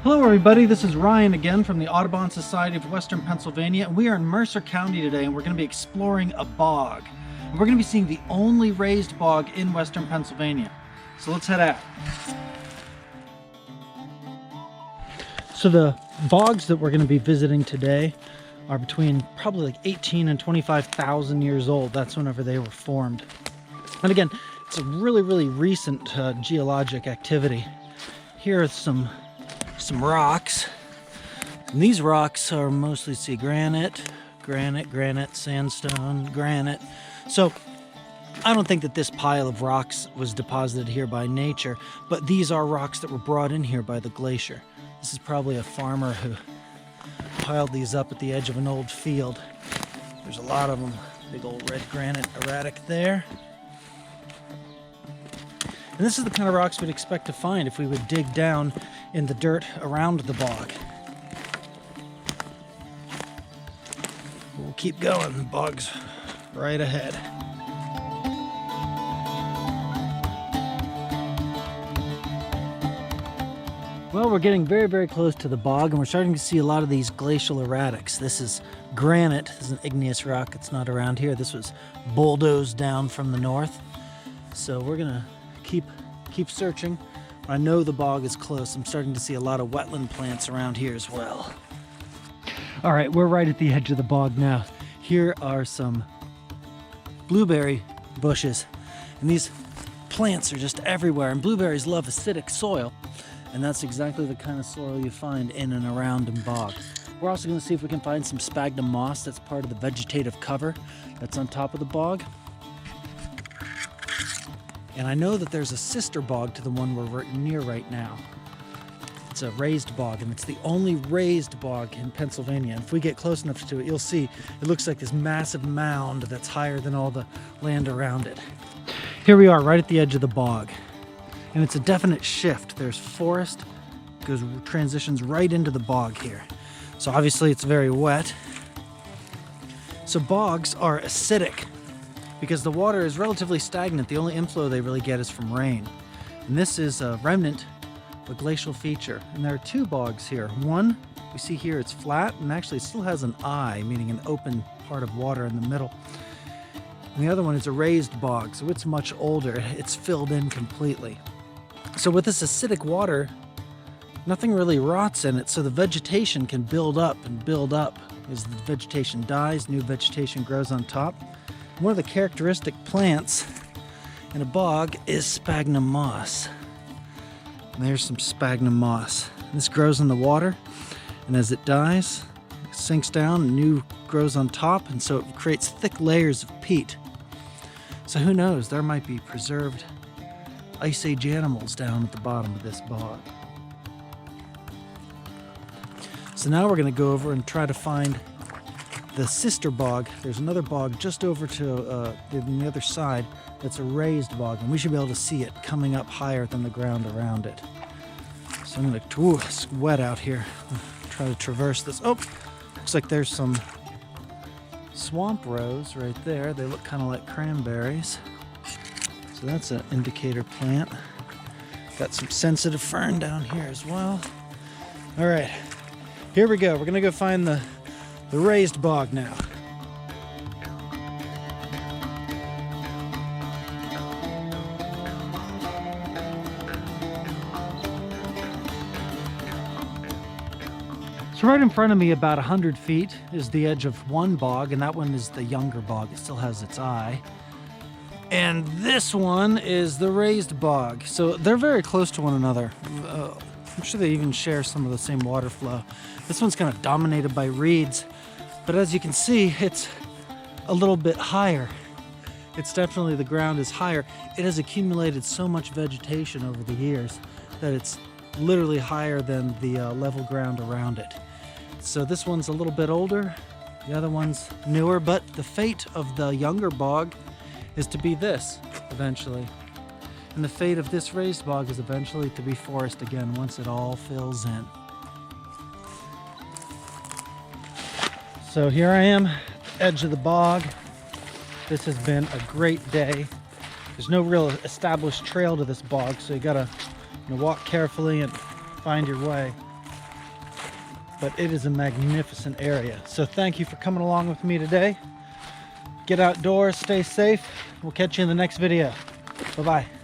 Hello everybody, this is Ryan again from the Audubon Society of Western Pennsylvania, and we are in Mercer County today, and we're going to be exploring a bog. And we're going to be seeing the only raised bog in Western Pennsylvania. So let's head out. So the bogs that we're going to be visiting today are between probably like 18 and 25,000 years old. That's whenever they were formed. And again, it's a really recent geologic activity. Here are some rocks, and these rocks are mostly granite, sandstone, granite. So I don't think that this pile of rocks was deposited here by nature, but these are rocks that were brought in here by the glacier. This is probably a farmer who piled these up at the edge of an old field. There's a lot of them. Big old red granite erratic there. And this is the kind of rocks we'd expect to find if we would dig down in the dirt around the bog. We'll keep going. The bog's right ahead. Well, we're getting very close to the bog, and we're starting to see a lot of these glacial erratics. This is granite. This is an igneous rock. It's not around here. This was bulldozed down from the north. So we're gonna keep searching. I know the bog is close. I'm starting to see a lot of wetland plants around here as well. All right, we're right at the edge of the bog now. Here are some blueberry bushes, and these plants are just everywhere, and blueberries love acidic soil, and that's exactly the kind of soil you find in and around a bog. We're also going to see if we can find some sphagnum moss. That's part of the vegetative cover that's on top of the bog. And I know that there's a sister bog to the one we're near right now. It's a raised bog, and it's the only raised bog in Pennsylvania. And if we get close enough to it, you'll see it looks like this massive mound that's higher than all the land around it. Here we are right at the edge of the bog, and it's a definite shift. There's forest, transitions right into the bog here. So obviously it's very wet. So bogs are acidic, because the water is relatively stagnant. The only inflow they really get is from rain. And this is a remnant of a glacial feature. And there are two bogs here. One, we see here, it's flat, and actually it still has an eye, meaning an open part of water in the middle. And the other one is a raised bog, so it's much older. It's filled in completely. So with this acidic water, nothing really rots in it, so the vegetation can build up and build up. As the vegetation dies, new vegetation grows on top. One of the characteristic plants in a bog is sphagnum moss. And there's some sphagnum moss. This grows in the water, and as it dies, it sinks down and new grows on top, and so it creates thick layers of peat. So who knows, there might be preserved ice age animals down at the bottom of this bog. So now we're going to go over and try to find the sister bog. There's another bog just over to on the other side that's a raised bog, and we should be able to see it coming up higher than the ground around it. So I'm going to, it's wet out here. Try to traverse this. Oh, looks like there's some swamp rose right there. They look kind of like cranberries. So that's an indicator plant. Got some sensitive fern down here as well. All right, here we go. We're going to go find the raised bog now. So right in front of me, about 100 feet, is the edge of one bog, and that one is the younger bog. It still has its eye. And this one is the raised bog. So they're very close to one another. I'm sure they even share some of the same water flow. This one's kind of dominated by reeds, but as you can see, it's a little bit higher. It's definitely, the ground is higher. It has accumulated so much vegetation over the years that it's literally higher than the level ground around it. So this one's a little bit older, the other one's newer, but the fate of the younger bog is to be this eventually. And the fate of this raised bog is eventually to be forest again once it all fills in. So here I am, at the edge of the bog. This has been a great day. There's no real established trail to this bog, so you gotta walk carefully and find your way. but it is a magnificent area. So thank you for coming along with me today. Get outdoors, stay safe. We'll catch you in the next video. Bye-bye.